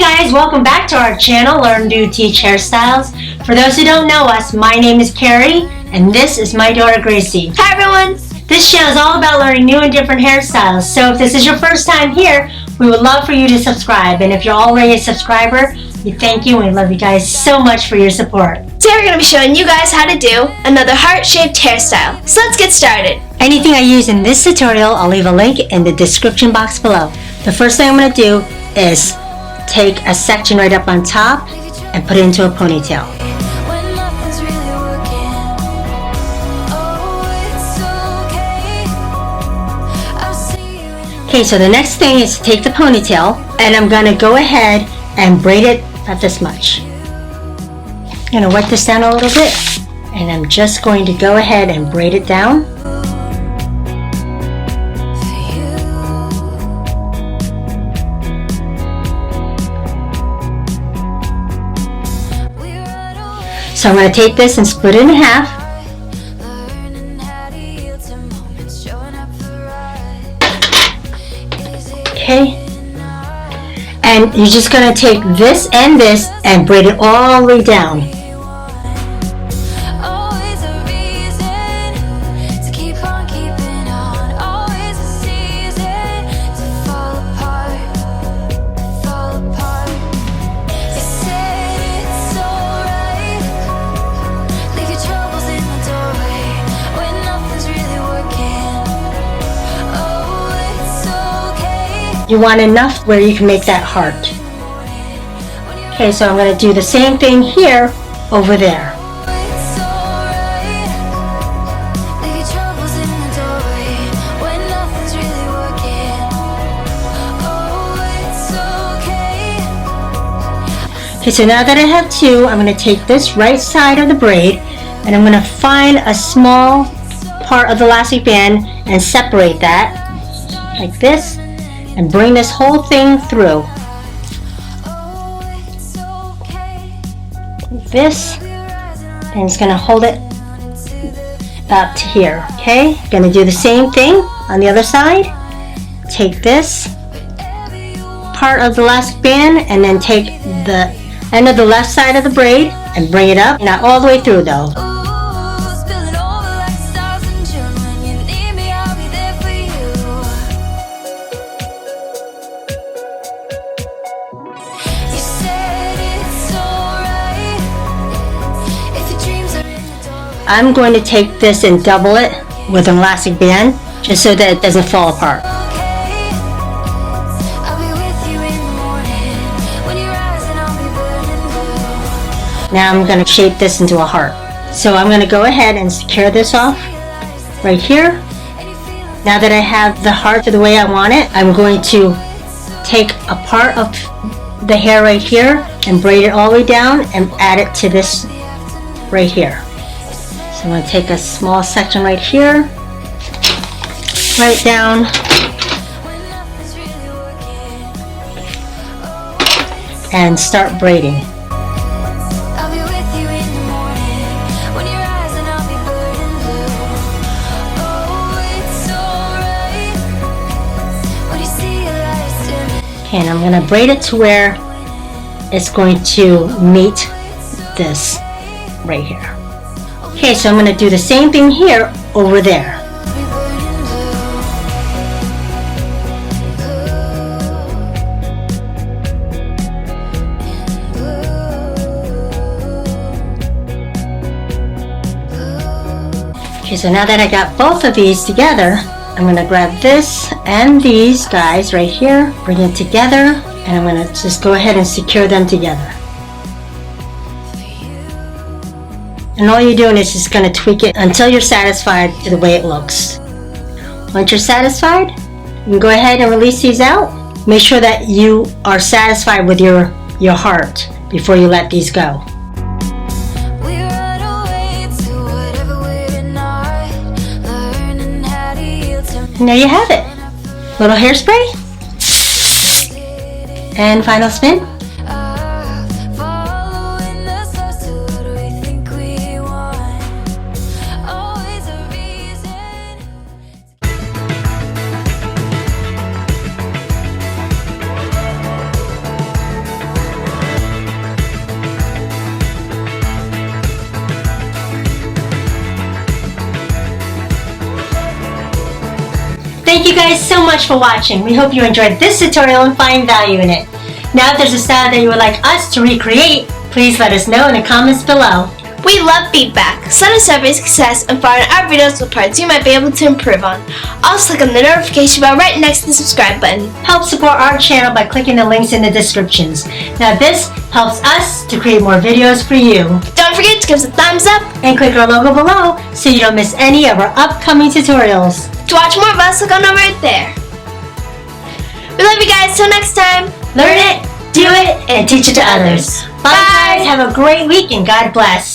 guys, welcome back to our channel, Learn to Teach Hairstyles. For those who don't know us, my name is Carrie, and this is my daughter Gracie. Hi everyone! This channel is all about learning new and different hairstyles, so if this is your first time here, we would love for you to subscribe. And if you're already a subscriber, we thank you and we love you guys so much for your support. Today we're going to be showing you guys how to do another heart-shaped hairstyle. So let's get started. Anything I use in this tutorial, I'll leave a link in the description box below. The first thing I'm going to do is take a section right up on top and put it into a ponytail. Okay, so the next thing is to take the ponytail and I'm going to go ahead and braid it about this much. I'm going to wet this down a little bit and I'm just going to go ahead and braid it down. So I'm going to take this and split it in half. Okay. And you're just going to take this and braid it all the way down. You want enough where you can make that heart. Okay, so I'm going to do the same thing here over there. Okay, so now that I have two, I'm going to take this right side of the braid and I'm going to find a small part of the elastic band and separate that like this. And bring this whole thing through. Like this, and it's going to hold it about to here. Okay, going to do the same thing on the other side. Take this part of the elastic band and then take the end of the left side of the braid and bring it up. Not all the way through though. I'm going to take this and double it with an elastic band just so that it doesn't fall apart. Now I'm going to shape this into a heart. So I'm going to go ahead and secure this off right here. Now that I have the heart to the way I want it, I'm going to take a part of the hair right here and braid it all the way down and add it to this right here. I'm going to take a small section right here, right down, and start braiding. Okay, and I'm going to braid it to where it's going to meet this right here. Okay, so I'm going to do the same thing here over there. Okay, so now that I got both of these together, I'm going to grab this and these guys right here, bring it together, and I'm going to just go ahead and secure them together. And all you're doing is just going to tweak it until you're satisfied to the way it looks. Once you're satisfied, you can go ahead and release these out. Make sure that you are satisfied with your heart before you let these go. And there you have it. Little hairspray. And final spin. Thank you guys so much for watching. We hope you enjoyed this tutorial and find value in it. Now if there's a style that you would like us to recreate, please let us know in the comments below. We love feedback. Send us survey success and find our videos with parts you might be able to improve on. Also click on the notification bell right next to the subscribe button. Help support our channel by clicking the links in the descriptions. Now this helps us to create more videos for you. Don't forget to give us a thumbs up. And click our logo below so you don't miss any of our upcoming tutorials. To watch more of us, click on over right there. We love you guys. Till next time. Learn it, do it, and teach it to others. Bye guys. Have a great week and God bless.